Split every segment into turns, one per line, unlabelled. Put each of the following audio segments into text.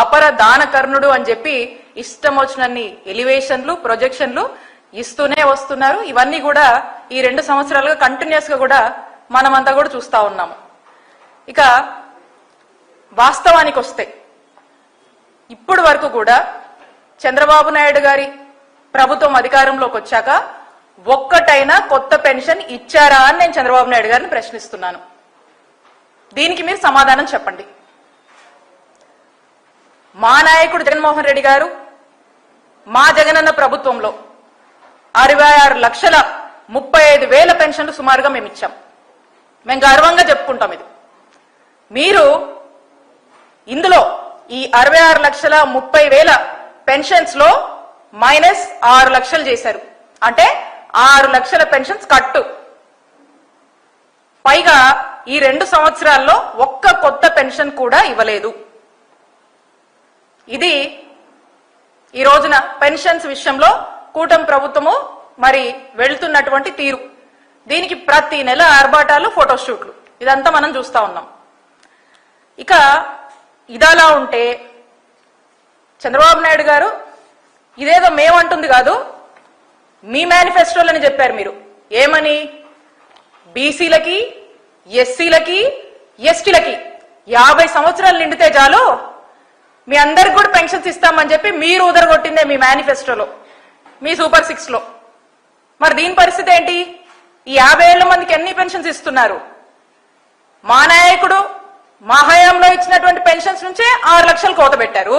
అపర దానకర్ణుడు అని చెప్పి ఇష్టం వచ్చినన్ని ఎలివేషన్లు ప్రొజెక్షన్లు ఇస్తూనే వస్తున్నారు. ఇవన్నీ కూడా ఈ 2 సంవత్సరాలుగా కంటిన్యూస్ గా కూడా మనమంతా కూడా చూస్తా ఉన్నాము. ఇక వాస్తవానికి వస్తే ఇప్పుడు వరకు కూడా చంద్రబాబు నాయుడు గారి ప్రభుత్వం అధికారంలోకి వచ్చాక ఒక్కటైనా కొత్త పెన్షన్ ఇచ్చారా అని నేను చంద్రబాబు నాయుడు గారిని ప్రశ్నిస్తున్నాను. దీనికి మీరు సమాధానం చెప్పండి. మా నాయకుడు జగన్మోహన్ రెడ్డి గారు మా జగనన్న ప్రభుత్వంలో 66,35,000 పెన్షన్లు సుమారుగా మేము ఇచ్చాం. మేము గర్వంగా చెప్పుకుంటాం. ఇది మీరు ఇందులో ఈ 66,30,000 పెన్షన్స్ లో -6 లక్షలు చేశారు. అంటే 6 లక్షల పెన్షన్స్ కట్టు. పైగా ఈ 2 సంవత్సరాల్లో ఒక్క కొత్త పెన్షన్ కూడా ఇవ్వలేదు. ఇది ఈ రోజున పెన్షన్స్ విషయంలో కూటమి ప్రభుత్వము మరి వెళ్తున్నటువంటి తీరు. దీనికి ప్రతి నెల ఆర్భాటాలు, ఫోటోషూట్లు, ఇదంతా మనం చూస్తా ఉన్నాం. ఇక ఇదలా ఉంటే చంద్రబాబు నాయుడు గారు ఇదేదో మేమంటుంది కాదు, మీ మేనిఫెస్టోలని చెప్పారు. మీరు ఏమని? బీసీలకి, ఎస్సీలకి, ఎస్టీలకి 50 సంవత్సరాలు నిండితే చాలు మీ అందరికి కూడా పెన్షన్స్ ఇస్తామని చెప్పి మీరు ఉదరగొట్టిందే మీ మేనిఫెస్టోలో, మీ సూపర్ 6 లో. మరి దీని పరిస్థితి ఏంటి? ఈ 50,000 మందికి ఎన్ని పెన్షన్స్ ఇస్తున్నారు? మా నాయకుడు మా హయాంలో ఇచ్చినటువంటి పెన్షన్స్ నుంచే 6 లక్షలు కోత పెట్టారు.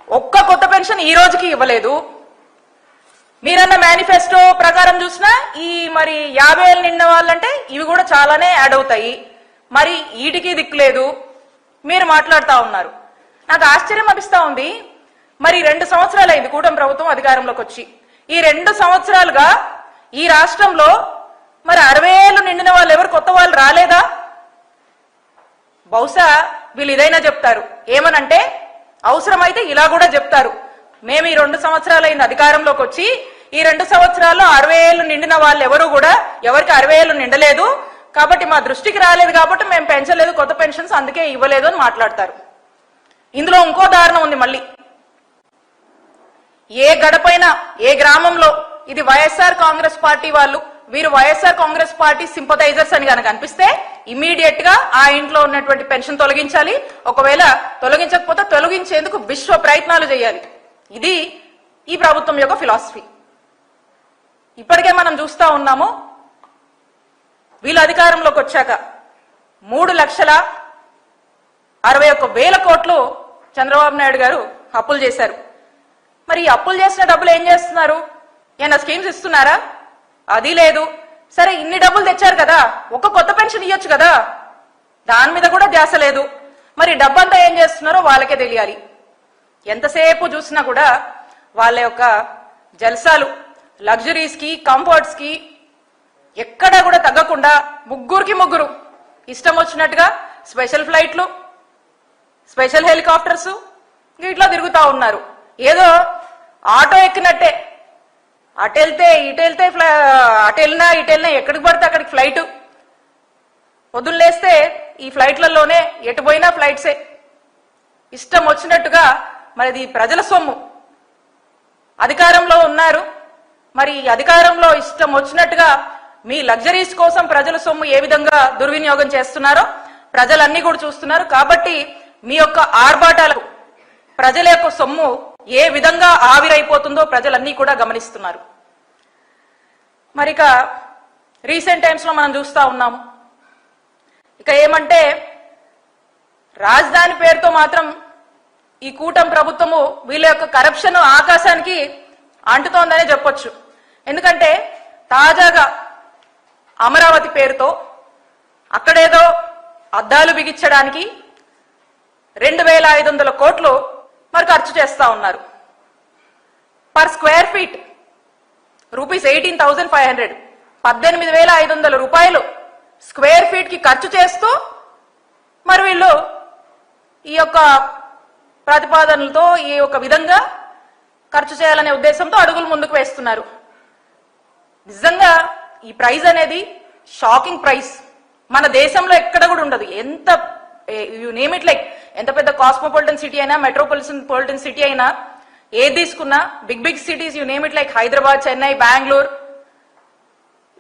ఒక్క కొత్త పెన్షన్ ఈ రోజుకి ఇవ్వలేదు. మీరన్న మేనిఫెస్టో ప్రకారం చూసినా ఈ మరి 50,000 నిండిన వాళ్ళంటే ఇవి కూడా చాలానే యాడ్ అవుతాయి. మరి వీటికి దిక్కులేదు, మీరు మాట్లాడుతూ ఉన్నారు. నాకు ఆశ్చర్యం అనిపిస్తా ఉంది. మరి 2 సంవత్సరాలు అయింది కూటమి ప్రభుత్వం అధికారంలోకి వచ్చి. ఈ 2 సంవత్సరాలుగా ఈ రాష్ట్రంలో మరి 60,000 నిండిన వాళ్ళు ఎవరు కొత్త వాళ్ళు రాలేదా? బహుశా వీళ్ళు ఇదైనా చెప్తారు. ఏమనంటే అవసరమైతే ఇలా కూడా చెప్తారు, మేము ఈ 2 సంవత్సరాలు అయింది అధికారంలోకి వచ్చి, ఈ 2 సంవత్సరాల్లో 60,000 నిండిన వాళ్ళు ఎవరు కూడా ఎవరికి 60,000 నిండలేదు కాబట్టి మా దృష్టికి రాలేదు కాబట్టి మేము పెంచలేదు కొత్త పెన్షన్స్, అందుకే ఇవ్వలేదు అని మాట్లాడతారు. ఇందులో ఇంకో దారుణం ఉంది. మళ్ళీ ఏ గడపైనా ఏ గ్రామంలో ఇది వైఎస్ఆర్ కాంగ్రెస్ పార్టీ వాళ్ళు, వీరు వైఎస్ఆర్ కాంగ్రెస్ పార్టీ సింపథైజర్స్ అని కనుక అనిపిస్తే ఇమీడియట్ గా ఆ ఇంట్లో ఉన్నటువంటి పెన్షన్ తొలగించాలి. ఒకవేళ తొలగించకపోతే తొలగించేందుకు విశ్వ ప్రయత్నాలు చేయాలి. ఇది ఈ ప్రభుత్వం యొక్క ఫిలాసఫీ. ఇప్పటికే మనం చూస్తా ఉన్నాము. వీళ్ళు అధికారంలోకి వచ్చాక 3,61,000 కోట్లు చంద్రబాబు నాయుడు గారు అప్పులు చేశారు. మరి ఈ అప్పులు చేసిన డబ్బులు ఏం చేస్తున్నారు? ఏమైనా స్కీమ్స్ ఇస్తున్నారా? అది లేదు. సరే, ఇన్ని డబ్బులు తెచ్చారు కదా, ఒక కొత్త పెన్షన్ ఇవ్వచ్చు కదా, దాని మీద కూడా ధ్యాస లేదు. మరి డబ్బంతా ఏం చేస్తున్నారో వాళ్ళకే తెలియాలి. ఎంతసేపు చూసినా కూడా వాళ్ళ యొక్క జల్సాలు, లగ్జరీస్ కి, కంఫర్ట్స్ కి ఎక్కడా కూడా తగ్గకుండా ముగ్గురు ఇష్టం వచ్చినట్టుగా స్పెషల్ ఫ్లైట్లు, స్పెషల్ హెలికాప్టర్స్ ఇట్లా తిరుగుతా ఉన్నారు. ఏదో ఆటో ఎక్కినట్టే, అటు వెళ్తే ఇటు వెళ్తే, అటు వెళ్ళినా ఇటు వెళ్ళినా ఎక్కడికి పడితే అక్కడికి ఫ్లైట్. పొద్దున్న లేస్తే ఈ ఫ్లైట్లలోనే ఎటు పోయినా ఫ్లైట్సే. ఇష్టం వచ్చినట్టుగా. మరి ఇది ప్రజల సొమ్ము. అధికారంలో ఉన్నారు, మరి అధికారంలో ఇష్టం వచ్చినట్టుగా మీ లగ్జరీస్ కోసం ప్రజల సొమ్ము ఏ విధంగా దుర్వినియోగం చేస్తున్నారో ప్రజలన్నీ కూడా చూస్తున్నారు. కాబట్టి మీ యొక్క ఆర్భాటాలకు ప్రజల యొక్క సొమ్ము ఏ విధంగా ఆవిరైపోతుందో ప్రజలన్నీ కూడా గమనిస్తున్నారు. మరిక రీసెంట్ టైమ్స్ లో మనం చూస్తా ఉన్నాము. ఇక ఏమంటే రాజధాని పేరుతో మాత్రం ఈ కూటమి ప్రభుత్వము వీళ్ళ యొక్క కరప్షన్ ఆకాశానికి అంటుతోందనే చెప్పొచ్చు. ఎందుకంటే తాజాగా అమరావతి పేరుతో అక్కడేదో అద్దాలు బిగించడానికి 2,500 కోట్లు మరి ఖర్చు చేస్తా ఉన్నారు. పర్ స్క్వేర్ ఫీట్ రూపీస్ 18,500, 18,500 రూపాయలు స్క్వేర్ ఫీట్ కి ఖర్చు చేస్తూ మరి వీళ్ళు ఈ యొక్క ప్రతిపాదనలతో ఈ యొక్క విధంగా ఖర్చు చేయాలనే ఉద్దేశంతో అడుగులు ముందుకు వేస్తున్నారు. నిజంగా ఈ ప్రైస్ అనేది షాకింగ్ ప్రైస్. మన దేశంలో ఎక్కడ కూడా ఉండదు. ఎంత యు నేమ్ ఇట్ లైక్ ఎంత పెద్ద కాస్మోపాలిటన్ సిటీ అయినా, మెట్రోపాలిటన్ సిటీ అయినా, ఏది తీసుకున్నా big cities you name it, like Hyderabad, Chennai, Bengaluru,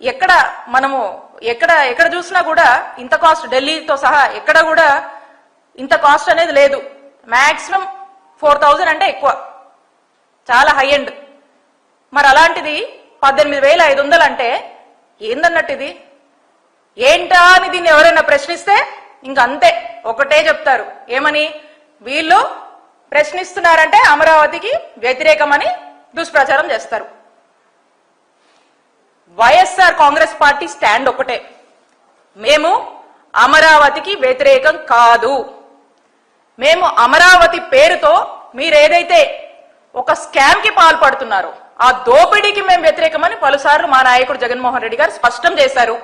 ఎక్కడ చూసినా కూడా ఇంత కాస్ట్, ఢిల్లీతో సహా ఎక్కడ కూడా ఇంత కాస్ట్ అనేది లేదు. మాక్సిమం 4,000 అంటే ఎక్కువ, చాలా హై ఎండ్. మరి అలాంటిది 18,500 అంటే ఏందన్నట్టు ఇది? ఏంటా అని దీన్ని ఎవరైనా ప్రశ్నిస్తే ఇంకంతే, ఒకటే చెప్తారు, ఏమని? వీళ్ళు ప్రశ్నిస్తున్నారంటే అమరావతికి వ్యతిరేకమని దుష్ప్రచారం చేస్తారు. వైఎస్ఆర్ కాంగ్రెస్ పార్టీ స్టాండ్ ఒకటే, మేము అమరావతికి వ్యతిరేకం కాదు. మేము అమరావతి పేరుతో మీరేదైతే ఒక స్కామ్ కి పాల్పడుతున్నారో ఆ దోపిడీకి మేము వ్యతిరేకమని పలుసార్లు మా నాయకుడు జగన్మోహన్ రెడ్డి గారు స్పష్టం చేశారు.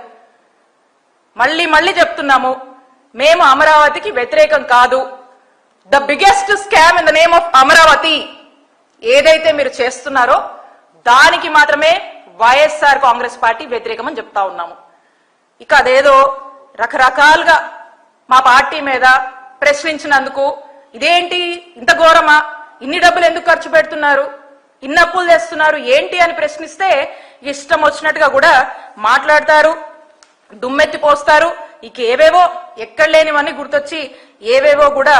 మళ్ళీ చెప్తున్నాము, మేము అమరావతికి వ్యతిరేకం కాదు. The biggest scam in the name of Amaravati ఏదైతే మీరు చేస్తున్నారో దానికి మాత్రమే వైఎస్ఆర్ కాంగ్రెస్ పార్టీ వ్యతిరేకమని చెప్తా ఉన్నాము. ఇక అదేదో రకరకాలుగా మా పార్టీ మీద ప్రశ్నించినందుకు, ఇదేంటి ఇంత ఘోరమా, ఇన్ని డబ్బులు ఎందుకు ఖర్చు పెడుతున్నారు, ఇన్ని అప్పులు చేస్తున్నారు ఏంటి అని ప్రశ్నిస్తే ఇష్టం వచ్చినట్టుగా కూడా మాట్లాడతారు, దుమ్మెత్తి పోస్తారు. ఇక ఏవేవో ఎక్కడ లేనివన్నీ గుర్తొచ్చి ఏవేవో కూడా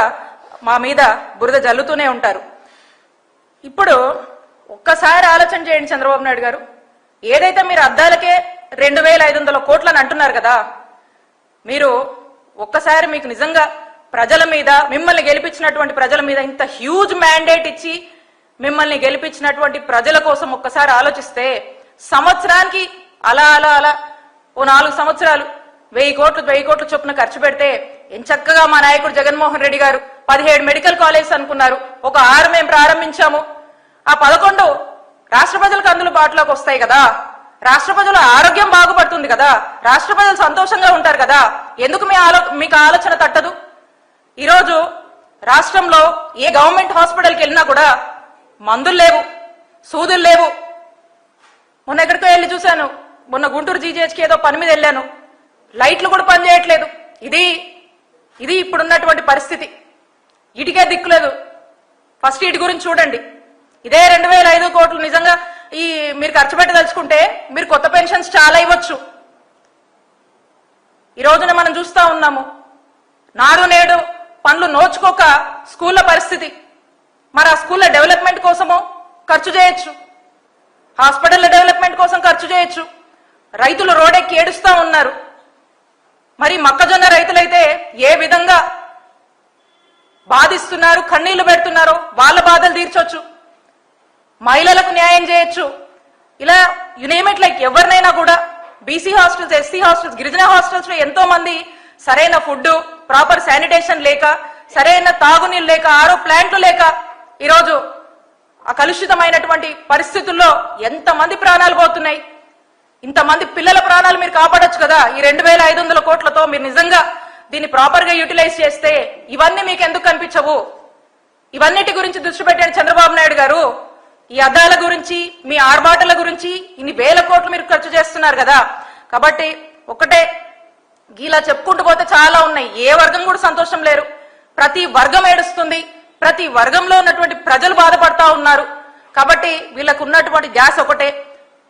మా మీద బురద జల్లుతూనే ఉంటారు. ఇప్పుడు ఒక్కసారి ఆలోచన చేయండి చంద్రబాబు నాయుడు గారు, ఏదైతే మీరు అద్దాలకే 2,500 కోట్లని అంటున్నారు కదా, మీరు ఒక్కసారి మీకు నిజంగా ప్రజల మీద, మిమ్మల్ని గెలిపించినటువంటి ప్రజల మీద ఇంత హ్యూజ్ మ్యాండేట్ ఇచ్చి మిమ్మల్ని గెలిపించినటువంటి ప్రజల కోసం ఒక్కసారి ఆలోచిస్తే, సంవత్సరానికి అలా ఓ 4 సంవత్సరాలు 1,000 కోట్లు చొప్పున ఖర్చు పెడితే ఎంచక్కగా మా నాయకుడు జగన్మోహన్ రెడ్డి గారు 17 మెడికల్ కాలేజెస్ అనుకున్నారు, ఒక 6 మేము ప్రారంభించాము. ఆ 11 రాష్ట్ర ప్రజలకు అందుబాటులోకి వస్తాయి కదా, రాష్ట్ర ప్రజల ఆరోగ్యం బాగుపడుతుంది కదా, రాష్ట్ర ప్రజలు సంతోషంగా ఉంటారు కదా, ఎందుకు మీకు ఆలోచన తట్టదు? ఈరోజు రాష్ట్రంలో ఏ గవర్నమెంట్ హాస్పిటల్కి వెళ్ళినా కూడా మందులు లేవు, సూదులు లేవు. మొన్న ఎక్కడికో వెళ్ళి చూశాను, మొన్న గుంటూరు జీజీహెచ్కి ఏదో పని మీద వెళ్ళాను, లైట్లు కూడా పనిచేయట్లేదు. ఇది ఇప్పుడున్నటువంటి పరిస్థితి. ఇటుకే దిక్కులేదు. ఫస్ట్ ఇటు గురించి చూడండి. ఇదే 2,500 కోట్లు నిజంగా మీరు ఖర్చు పెట్టదలుచుకుంటే మీరు కొత్త పెన్షన్స్ చాలా ఇవ్వచ్చు. ఈ రోజున మనం చూస్తా ఉన్నాము, నాడు నేడు పనులు నోచుకోక స్కూళ్ళ పరిస్థితి. మరి ఆ స్కూళ్ళ డెవలప్మెంట్ కోసము ఖర్చు చేయొచ్చు, హాస్పిటల్ డెవలప్మెంట్ కోసం ఖర్చు చేయొచ్చు. రైతులు రోడ్డెక్కి ఏడుస్తా ఉన్నారు. మరి మొక్కజొన్న రైతులైతే ఏ విధంగా బాధిస్తున్నారు, కన్నీళ్లు పెడుతున్నారో వాళ్ళ బాధలు తీర్చొచ్చు, మహిళలకు న్యాయం చేయొచ్చు. ఇలా యునేమిట్ లైక్ ఎవరినైనా కూడా బీసీ హాస్టల్స్, ఎస్సీ హాస్టల్స్, గిరిజన హాస్టల్స్ లో ఎంతో మంది సరైన ఫుడ్, ప్రాపర్ శానిటేషన్ లేక, సరైన తాగునీళ్ళు లేక, ఆరో ప్లాంట్లు లేక ఈరోజు ఆ కలుషితమైనటువంటి పరిస్థితుల్లో ఎంతమంది ప్రాణాలు పోతున్నాయి. ఇంతమంది పిల్లల ప్రాణాలు మీరు కాపాడొచ్చు కదా ఈ 2,500 కోట్లతో. మీరు నిజంగా దీన్ని ప్రాపర్ గా యూటిలైజ్ చేస్తే ఇవన్నీ మీకు ఎందుకు కనిపించవు? ఇవన్నిటి గురించి దృష్టి పెట్టండి చంద్రబాబు నాయుడు గారు. ఈ అద్దాల గురించి, మీ ఆర్భాటల గురించి ఇన్ని వేల కోట్లు మీరు ఖర్చు చేస్తున్నారు కదా. కాబట్టి ఒకటే, ఇలా చెప్పుకుంటూ పోతే చాలా ఉన్నాయి. ఏ వర్గం కూడా సంతోషం లేరు, ప్రతి వర్గం ఏడుస్తుంది, ప్రతి వర్గంలో ఉన్నటువంటి ప్రజలు బాధపడతా ఉన్నారు. కాబట్టి వీళ్ళకు ఉన్నటువంటి ధ్యాస ఒకటే,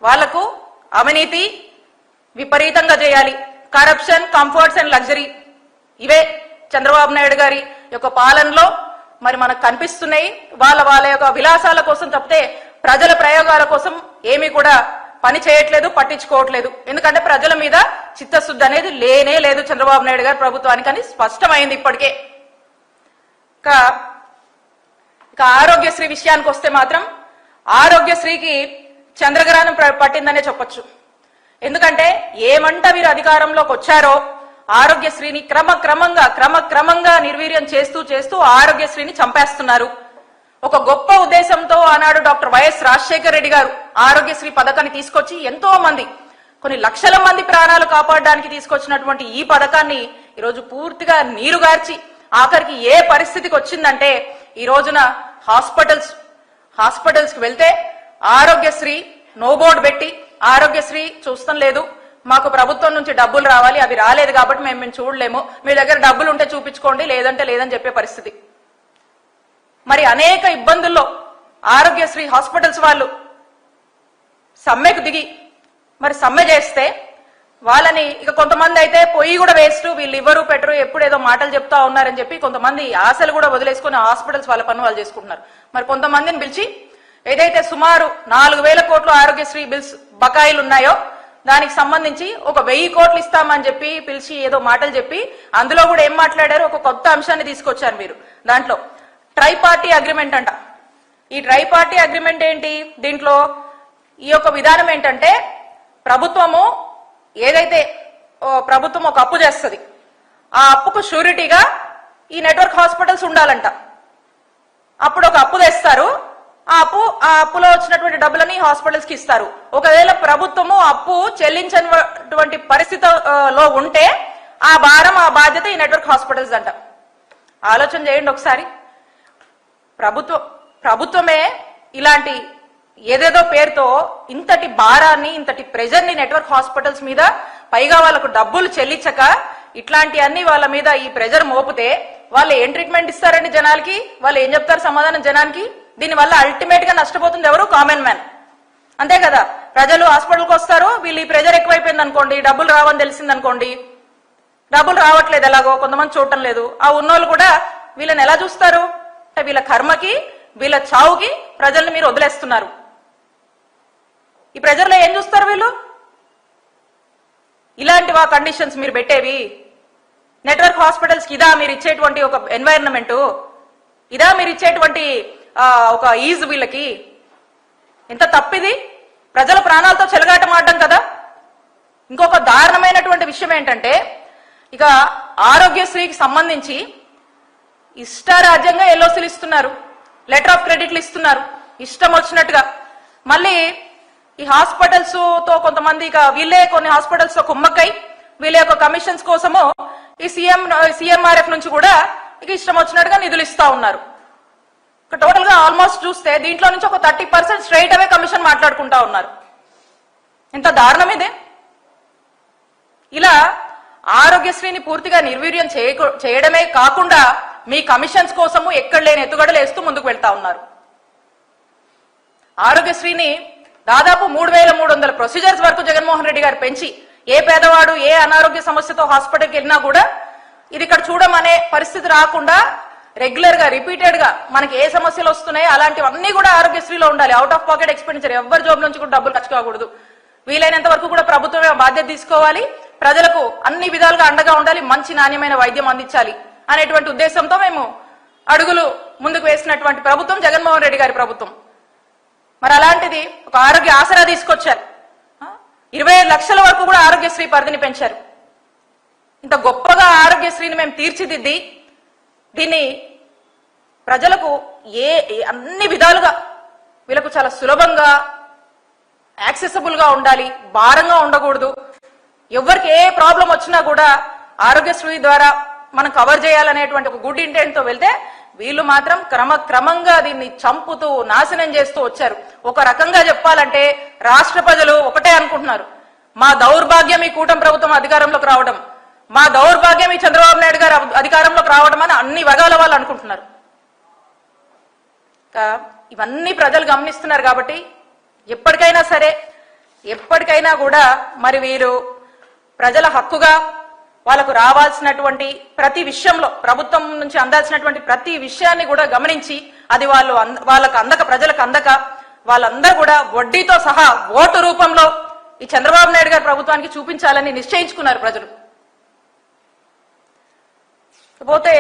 వాళ్లకు అవినీతి విపరీతంగా చేయాలి, కరప్షన్, కంఫర్ట్స్ అండ్ లగ్జరీ, ఇవే చంద్రబాబు నాయుడు గారి యొక్క పాలనలో మరి మనకు కనిపిస్తున్నాయి. వాళ్ళ యొక్క విలాసాల కోసం తప్పితే ప్రజల ప్రయోగాల కోసం ఏమీ కూడా పని చేయట్లేదు, పట్టించుకోవట్లేదు. ఎందుకంటే ప్రజల మీద చిత్తశుద్ధి అనేది లేనే లేదు చంద్రబాబు నాయుడు గారి ప్రభుత్వానికి అని స్పష్టమైంది ఇప్పటికే. ఇక ఆరోగ్యశ్రీ విషయానికి వస్తే మాత్రం ఆరోగ్యశ్రీకి చంద్రగ్రహణం పట్టిందనే చెప్పొచ్చు. ఎందుకంటే ఏమంట వీరు అధికారంలోకి వచ్చారో ఆరోగ్యశ్రీని క్రమక్రమంగా నిర్వీర్యం చేస్తూ ఆరోగ్యశ్రీని చంపేస్తున్నారు. ఒక గొప్ప ఉద్దేశంతో ఆనాడు డాక్టర్ వైఎస్ రాజశేఖర రెడ్డి గారు ఆరోగ్యశ్రీ పథకాన్ని తీసుకొచ్చి ఎంతో మంది, కొన్ని లక్షల మంది ప్రాణాలు కాపాడడానికి తీసుకొచ్చినటువంటి ఈ పథకాన్ని ఈరోజు పూర్తిగా నీరుగార్చి ఆఖరికి ఏ పరిస్థితికి వచ్చిందంటే ఈ రోజున హాస్పిటల్స్ కి వెళ్తే ఆరోగ్యశ్రీ నో బోర్డు పెట్టి ఆరోగ్యశ్రీ చూస్తాం లేదు, మాకు ప్రభుత్వం నుంచి డబ్బులు రావాలి, అవి రాలేదు కాబట్టి మేము చూడలేము, మీ దగ్గర డబ్బులు ఉంటే చూపించుకోండి, లేదంటే లేదని చెప్పే పరిస్థితి. మరి అనేక ఇబ్బందుల్లో ఆరోగ్యశ్రీ హాస్పిటల్స్ వాళ్ళు సమ్మెకు దిగి మరి సమ్మె చేస్తే వాళ్ళని ఇక కొంతమంది అయితే పొయ్యి కూడా వేస్ట్, వీళ్ళు ఇవ్వరు పెట్టరు, ఎప్పుడేదో మాటలు చెప్తా ఉన్నారని చెప్పి కొంతమంది ఆశలు కూడా వదిలేసుకుని హాస్పిటల్స్ వాళ్ళ పనులు వాళ్ళు చేసుకుంటున్నారు. మరి కొంతమందిని పిలిచి ఏదైతే సుమారు 4,000 కోట్లు ఆరోగ్యశ్రీ బిల్స్ బకాయిలు ఉన్నాయో దానికి సంబంధించి ఒక 1,000 కోట్లు ఇస్తామని చెప్పి పిలిచి ఏదో మాటలు చెప్పి అందులో కూడా ఏం మాట్లాడారు, ఒక కొత్త అంశాన్ని తీసుకొచ్చారు మీరు. దాంట్లో ట్రై పార్టీ అగ్రిమెంట్ అంట. ఈ ట్రై పార్టీ అగ్రిమెంట్ ఏంటి? దీంట్లో ఈ యొక్క విధానం ఏంటంటే ప్రభుత్వము ఏదైతే ప్రభుత్వం ఒక అప్పు చేస్తుంది, ఆ అప్పుకు షూరిటీగా ఈ నెట్వర్క్ హాస్పిటల్స్ ఉండాలంట. అప్పుడు ఒక అప్పు తెస్తారు, ఆ అప్పులో వచ్చినటువంటి డబ్బులని హాస్పిటల్స్ కి ఇస్తారు. ఒకవేళ ప్రభుత్వము అప్పు చెల్లించినటువంటి పరిస్థితిలో ఉంటే ఆ భారం ఆ బాధ్యత ఈ నెట్వర్క్ హాస్పిటల్స్ అంట. ఆలోచన చేయండి ఒకసారి. ప్రభుత్వమే ఇలాంటి ఏదేదో పేరుతో ఇంతటి భారాన్ని ఇంతటి ప్రెజర్ ని నెట్వర్క్ హాస్పిటల్స్ మీద, పైగా వాళ్ళకు డబ్బులు చెల్లించక ఇట్లాంటి అన్ని వాళ్ళ మీద ఈ ప్రెజర్ మోపితే వాళ్ళు ఏం ట్రీట్మెంట్ ఇస్తారండి జనాలకి? వాళ్ళు ఏం చెప్తారు సమాధానం జనానికి? దీనివల్ల అల్టిమేట్ గా నష్టపోతుంది ఎవరు? Common man. అంతే కదా. ప్రజలు హాస్పిటల్కి వస్తారు, వీళ్ళు ఈ ప్రెజర్ ఎక్కువైపోయింది అనుకోండి, డబ్బులు రావని తెలిసింది అనుకోండి, డబ్బులు రావట్లేదు ఎలాగో కొంతమంది చూడటం లేదు, ఆ ఉన్నోళ్ళు కూడా వీళ్ళని ఎలా చూస్తారు అంటే వీళ్ళ కర్మకి వీళ్ళ చావుకి ప్రజల్ని మీరు వదిలేస్తున్నారు. ఈ ప్రెజర్లో ఏం చూస్తారు వీళ్ళు? ఇలాంటివా కండిషన్స్ మీరు పెట్టేవి? నెట్వర్క్ హాస్పిటల్స్ కి ఇదా మీరు ఇచ్చేటువంటి ఒక ఎన్వైరన్మెంట్? ఇదా మీరు ఇచ్చేటువంటి ఒక ఈజ్? వీళ్ళకి ఎంత తప్పిది! ప్రజల ప్రాణాలతో చెలగాటమాడడం కదా. ఇంకొక దారుణమైనటువంటి విషయం ఏంటంటే ఇక ఆరోగ్యశ్రీకి సంబంధించి ఇష్టారాజ్యంగా ఎల్ఓసీలు ఇస్తున్నారు, లెటర్ ఆఫ్ క్రెడిట్లు ఇస్తున్నారు ఇష్టం వచ్చినట్టుగా. మళ్ళీ ఈ హాస్పిటల్స్ తో కొంతమంది ఇక వీళ్ళే కొన్ని హాస్పిటల్స్ తో కుమ్మక్కై వీళ్ళ యొక్క కమిషన్స్ కోసము ఈ సిఎంఆర్ఎఫ్ నుంచి కూడా ఇక ఇష్టం వచ్చినట్టుగా నిధులు ఇస్తా ఉన్నారు. టోటల్ గా ఆల్మోస్ట్ చూస్తే దీంట్లో నుంచి ఒక 30% స్ట్రైట్ అవే కమిషన్ మాట్లాడుకుంటా ఉన్నారు. ఎంత దారుణం ఇదే! ఇలా ఆరోగ్యశ్రీని పూర్తిగా నిర్వీర్యం చేయడమే కాకుండా మీ కమిషన్స్ కోసము ఎక్కడ లేని ఎత్తుగడలు వేస్తూ ముందుకు వెళ్తా ఉన్నారు. ఆరోగ్యశ్రీని దాదాపు 3,300 ప్రొసీజర్స్ వరకు జగన్మోహన్ రెడ్డి గారు పెంచి ఏ పేదవాడు ఏ అనారోగ్య సమస్యతో హాస్పిటల్కి వెళ్ళినా కూడా ఇది ఇక్కడ చూడమనే పరిస్థితి రాకుండా రెగ్యులర్ గా రిపీటెడ్ గా మనకి ఏ సమస్యలు వస్తున్నాయో అలాంటివన్నీ కూడా ఆరోగ్యశ్రీలో ఉండాలి. అవుట్ ఆఫ్ పాకెట్ ఎక్స్పెండిచర్, ఎవరి జాబ్ నుంచి కూడా డబ్బులు ఖర్చు కాకూడదు. వీలైనంత వరకు కూడా ప్రభుత్వమే బాధ్యత తీసుకోవాలి, ప్రజలకు అన్ని విధాలుగా అండగా ఉండాలి, మంచి నాణ్యమైన వైద్యం అందించాలి అనేటువంటి ఉద్దేశంతో మేము అడుగులు ముందుకు వేసినటువంటి ప్రభుత్వం జగన్మోహన్ రెడ్డి గారి ప్రభుత్వం. మరి అలాంటిది ఒక ఆరోగ్య ఆసరా తీసుకొచ్చారు. 25 లక్షల వరకు కూడా ఆరోగ్యశ్రీ పరిధిని పెంచారు. ఇంత గొప్పగా ఆరోగ్యశ్రీని మేము తీర్చిదిద్ది దీన్ని ప్రజలకు అన్ని విధాలుగా వీళ్ళకు చాలా సులభంగా యాక్సెసిబుల్ గా ఉండాలి, భారంగా ఉండకూడదు. ఎవరికి ఏ ప్రాబ్లం వచ్చినా కూడా ఆరోగ్యశ్రీ ద్వారా మనం కవర్ చేయాలనేటువంటి ఒక గుడ్ ఇంటెంట్ తో వెళ్తే వీళ్ళు మాత్రం క్రమంగా దీన్ని చంపుతూ నాశనం చేస్తూ వచ్చారు. ఒక రకంగా చెప్పాలంటే రాష్ట్ర ప్రజలు ఒకటే అనుకుంటున్నారు, మా దౌర్భాగ్యం ఈ కూటమి ప్రభుత్వం అధికారంలోకి రావడం, మా దౌర్భాగ్యం ఈ చంద్రబాబు నాయుడు గారు అధికారంలోకి రావడం అని అన్ని వర్గాల వాళ్ళు అనుకుంటున్నారు. ఇవన్నీ ప్రజలు గమనిస్తున్నారు. కాబట్టి ఎప్పటికైనా సరే ఎప్పటికైనా కూడా మరి వీరు ప్రజల హక్కుగా వాళ్ళకు రావాల్సినటువంటి ప్రతి విషయంలో ప్రభుత్వం నుంచి అందాల్సినటువంటి ప్రతి విషయాన్ని కూడా గమనించి అది వాళ్ళకు అందక ప్రజలకు అందక వాళ్ళందరూ కూడా వడ్డీతో సహా ఓటు రూపంలో ఈ చంద్రబాబు నాయుడు గారి ప్రభుత్వానికి చూపించాలని నిశ్చయించుకున్నారు ప్రజలు. పోతే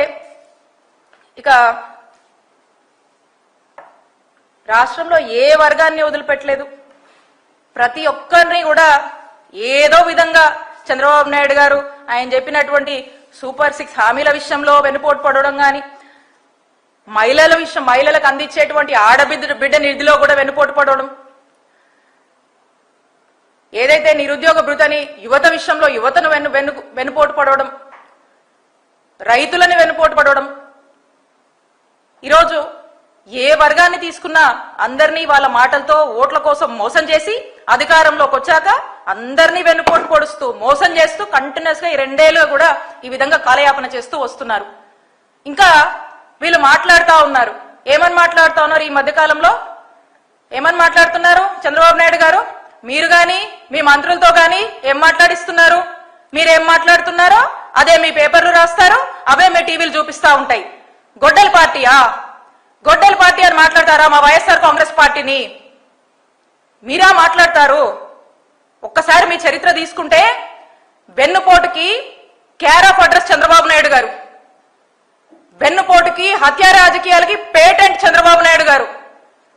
ఇక రాష్ట్రంలో ఏ వర్గాన్ని వదిలిపెట్టలేదు, ప్రతి ఒక్కరిని కూడా ఏదో విధంగా చంద్రబాబు నాయుడు గారు ఆయన చెప్పినటువంటి సూపర్ 6 హామీల విషయంలో వెనుపోటు పడడం కానీ, మహిళలకు అందించేటువంటి ఆడబిడ్డ నిధిలో కూడా వెనుపోటు పడడం, ఏదైతే నిరుద్యోగ భృతని యువత విషయంలో యువతను వెనుపోటు పడడం, రైతులని వెనుపోటు పడడం, ఈరోజు ఏ వర్గాన్ని తీసుకున్నా అందరినీ వాళ్ళ మాటలతో ఓట్ల కోసం మోసం చేసి అధికారంలోకి వచ్చాక అందరినీ వెన్నుపోటు పొడుస్తూ మోసం చేస్తూ కంటిన్యూస్ గా ఈ 2 ఏళ్లుగా కూడా ఈ విధంగా కాలయాపన చేస్తూ వస్తున్నారు. ఇంకా వీళ్ళు మాట్లాడుతూ ఉన్నారు. ఏమని మాట్లాడుతూ ఉన్నారు? ఈ మధ్య కాలంలో ఏమని మాట్లాడుతున్నారు? చంద్రబాబు నాయుడు గారు మీరు గాని మీ మంత్రులతో గాని ఏం మాట్లాడిస్తున్నారు? మీరేం మాట్లాడుతున్నారో అదే మీ పేపర్లు రాస్తారు, అవే మీ టీవీలు చూపిస్తా ఉంటాయి. గొడ్డల పార్టీయా? గొడ్డల పార్టీ అని మాట్లాడతారా మా వైఎస్ఆర్ కాంగ్రెస్ పార్టీని? మీరా మాట్లాడతారు? ఒక్కసారి మీ చరిత్ర తీసుకుంటే వెన్నుపోటుకి care of address Chandrababu Naidu గారు, వెన్నుపోటుకి హత్య రాజకీయాలకి పేటెంట్ చంద్రబాబు నాయుడు గారు.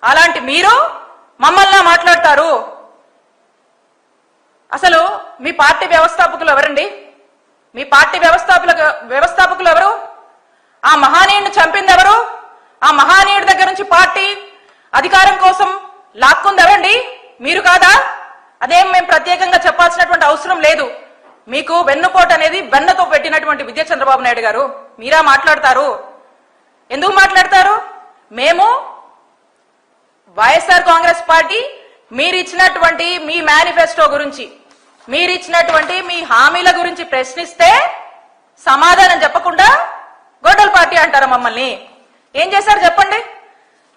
అలాంటి మీరు మమ్మల్ని మాట్లాడతారు? అసలు మీ పార్టీ వ్యవస్థాపకులు ఎవరండి? మీ పార్టీ వ్యవస్థాపకులు ఎవరు? ఆ మహానీయుడిని చంపింది ఎవరు? ఆ మహానీయుడి దగ్గర నుంచి పార్టీ అధికారం కోసం లాక్కుంది ఎవరండి? మీరు కాదా? అదేం మేము ప్రత్యేకంగా చెప్పాల్సినటువంటి అవసరం లేదు. మీకు వెన్నుపోటు అనేది వెన్నతో పెట్టినటువంటి విద్య చంద్రబాబు నాయుడు గారు. మీరా మాట్లాడతారు? ఎందుకు మాట్లాడతారు? మేము వైఎస్ఆర్ కాంగ్రెస్ పార్టీ మీరిచ్చినటువంటి మీ మేనిఫెస్టో గురించి, మీరిచ్చినటువంటి మీ హామీల గురించి ప్రశ్నిస్తే సమాధానం చెప్పకుండా గొడ్డల పార్టీ అంటారా మమ్మల్ని? ఏం చేశారు చెప్పండి,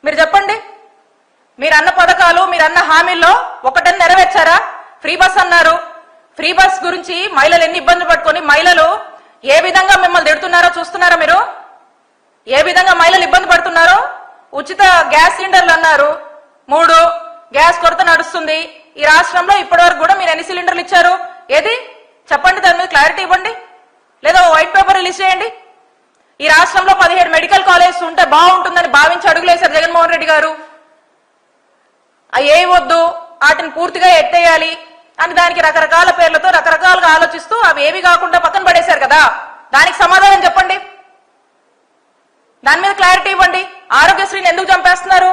మీరు చెప్పండి. మీరన్న పథకాలు, మీరన్న హామీల్లో ఒకటని నెరవేర్చారా? ఫ్రీ బస్ అన్నారు. ఫ్రీ బస్ గురించి మహిళలు ఎన్ని ఇబ్బందులు పట్టుకొని మహిళలు ఏ విధంగా మిమ్మల్ని తిడుతున్నారో చూస్తున్నారా మీరు? ఏ విధంగా మహిళలు ఇబ్బంది పడుతున్నారో? ఉచిత గ్యాస్ సిలిండర్లు అన్నారు, 3 గ్యాస్ కొరత నడుస్తుంది ఈ రాష్ట్రంలో. ఇప్పటి వరకు కూడా మీరు ఎన్ని సిలిండర్లు ఇచ్చారు? ఏది చెప్పండి, దాని మీద క్లారిటీ ఇవ్వండి. లేదా వైట్ పేపర్ రిలీజ్ చేయండి. ఈ రాష్ట్రంలో 17 మెడికల్ కాలేజెస్ ఉంటే బాగుంటుందని భావించి అడుగులేశారు జగన్మోహన్ రెడ్డి గారు. అవి ఏ వద్దు, వాటిని పూర్తిగా ఎత్తేయాలి అని దానికి రకరకాల పేర్లతో రకరకాలుగా ఆలోచిస్తూ అవి ఏవి కాకుండా పక్కన పడేశారు కదా. దానికి సమాధానం చెప్పండి, దాని మీద క్లారిటీ ఇవ్వండి. ఆరోగ్యశ్రీని ఎందుకు చంపేస్తున్నారు?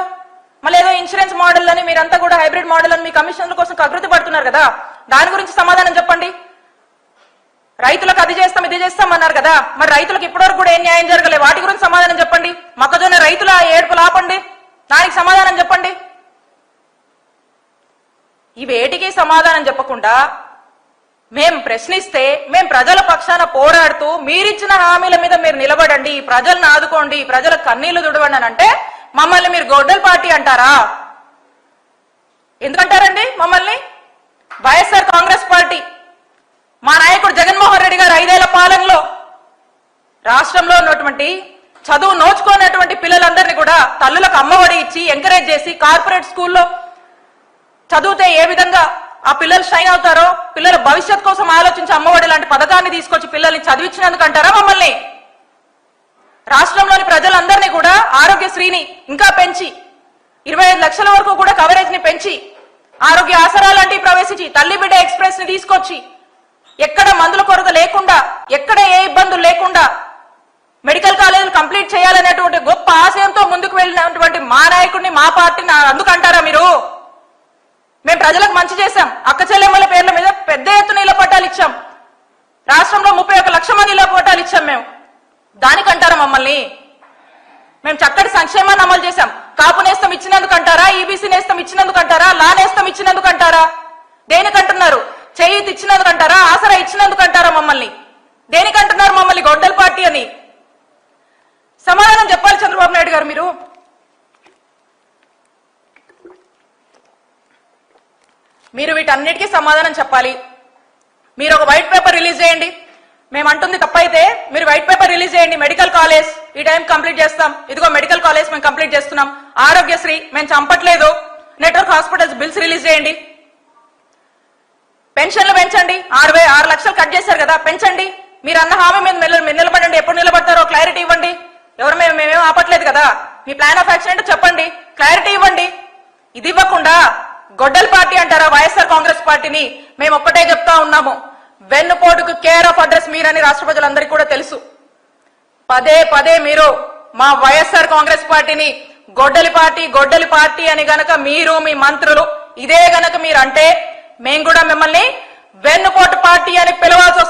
మళ్ళీ ఏదో ఇన్సూరెన్స్ మోడల్ అని మీరంతా కూడా హైబ్రిడ్ మోడల్ అని మీ కమిషన్ల కోసం కకృతి పడుతున్నారు కదా, దాని గురించి సమాధానం చెప్పండి. రైతులకు అది చేస్తాం ఇది చేస్తాం అన్నారు కదా, మరి రైతులకు ఇప్పటివరకు కూడా ఏం న్యాయం జరగలేదు, వాటి గురించి సమాధానం చెప్పండి. మొక్కజొన్న రైతుల ఏడుపులు ఆపండి, దానికి సమాధానం చెప్పండి. ఇవేటికి సమాధానం చెప్పకుండా మేం ప్రశ్నిస్తే, మేం ప్రజల పక్షాన పోరాడుతూ మీరిచ్చిన హామీల మీద మీరు నిలబడండి, ప్రజలను ఆదుకోండి, ప్రజల కన్నీళ్లు తుడవండి అని అంటే మమ్మల్ని మీరు గొడ్డల పార్టీ అంటారా? ఎందుకంటారండి మమ్మల్ని? వైఎస్ఆర్ కాంగ్రెస్ పార్టీ మా నాయకుడు జగన్మోహన్ రెడ్డి గారు 5 ఏళ్ల పాలనలో రాష్ట్రంలో ఉన్నటువంటి చదువు నోచుకోనటువంటి పిల్లలందరినీ కూడా తల్లులకు అమ్మఒడి ఇచ్చి ఎంకరేజ్ చేసి కార్పొరేట్ స్కూల్లో చదివితే ఏ విధంగా ఆ పిల్లలు షైన్ అవుతారో, పిల్లల భవిష్యత్ కోసం ఆలోచించి అమ్మఒడి లాంటి పథకాన్ని తీసుకొచ్చి పిల్లల్ని చదివించినందుకు అంటారా మమ్మల్ని? రాష్ట్రంలోని ప్రజలందరినీ కూడా ఆరోగ్యశ్రీని ఇంకా పెంచి 25 లక్షల వరకు కూడా కవరేజ్ ని పెంచి ఆరోగ్య ఆసరా లాంటివి ప్రవేశించి తల్లి బిడ్డ ఎక్స్ప్రెస్ ని తీసుకొచ్చి ఎక్కడ మందుల కొరత లేకుండా, ఎక్కడ ఏ ఇబ్బందులు లేకుండా మెడికల్ కాలేజీలు కంప్లీట్ చేయాలనేటువంటి గొప్ప ఆశయంతో ముందుకు వెళ్ళినటువంటి మా నాయకుడిని, మా పార్టీని అందుకంటారా మీరు? మేము ప్రజలకు మంచి చేశాం, అక్క చెల్లెమ్మల పేర్ల మీద పెద్ద ఎత్తున ఇళ్ల పట్టాలు ఇచ్చాం, రాష్ట్రంలో 31 లక్షల మంది ఇళ్ల పట్టాలు ఇచ్చాం. మేము దానికంటారా మమ్మల్ని? మేము చక్కటి సంక్షేమాన్ని అమలు చేశాం. కాపు నేస్తం ఇచ్చినందుకు అంటారా? ఈబీసీ నేస్తం ఇచ్చినందుకు అంటారా? లా నేస్తం ఇచ్చినందుకు అంటారా? దేనికంటున్నారు? చేయిత్ ఇచ్చినందుకు అంటారా? ఆసరా ఇచ్చినందుకు అంటారా మమ్మల్ని? దేనికంటున్నారు మమ్మల్ని గొడ్డల పార్టీ అని? సమాధానం చెప్పాలి చంద్రబాబు నాయుడు గారు. మీరు వీటన్నిటికీ సమాధానం చెప్పాలి. మీరు ఒక వైట్ పేపర్ రిలీజ్ చేయండి. మేము అంటుంది తప్పైతే మీరు వైట్ పేపర్ రిలీజ్ చేయండి. మెడికల్ కాలేజ్ ఈ టైం కంప్లీట్ చేస్తాం, ఇదిగో మెడికల్ కాలేజ్ మేము కంప్లీట్ చేస్తున్నాం, ఆరోగ్యశ్రీ మేము చంపట్లేదు, నెట్వర్క్ హాస్పిటల్స్ బిల్స్ రిలీజ్ చేయండి, పెన్షన్లు పెంచండి. 6 లక్షలు కట్ చేశారు కదా, పెంచండి. మీరు అన్న హామీ మీద మీరు నిలబడండి. ఎప్పుడు నిలబడతారో క్లారిటీ ఇవ్వండి. ఎవరు మేమేం ఆపట్లేదు కదా, మీ ప్లాన్ ఆఫ్ యాక్షన్ ఏంటో చెప్పండి, క్లారిటీ ఇవ్వండి. ఇది ఇవ్వకుండా గొడ్డల పార్టీ అంటారా వైఎస్ఆర్ కాంగ్రెస్ పార్టీని? మేము ఒక్కటే చెప్తా ఉన్నాము, వెన్నుపోటుకు కేర్ ఆఫ్ అడ్రస్ మీరని రాష్ట్ర ప్రజలందరికీ కూడా తెలుసు. పదే మీరు మా వైఎస్ఆర్ కాంగ్రెస్ పార్టీని గొడ్డలి పార్టీ అని గనక మీరు మీ మంత్రులు ఇదే గనక మీరు అంటే మేము కూడా మిమ్మల్ని వెన్నుపోటు పార్టీ అని పిలవాల్సి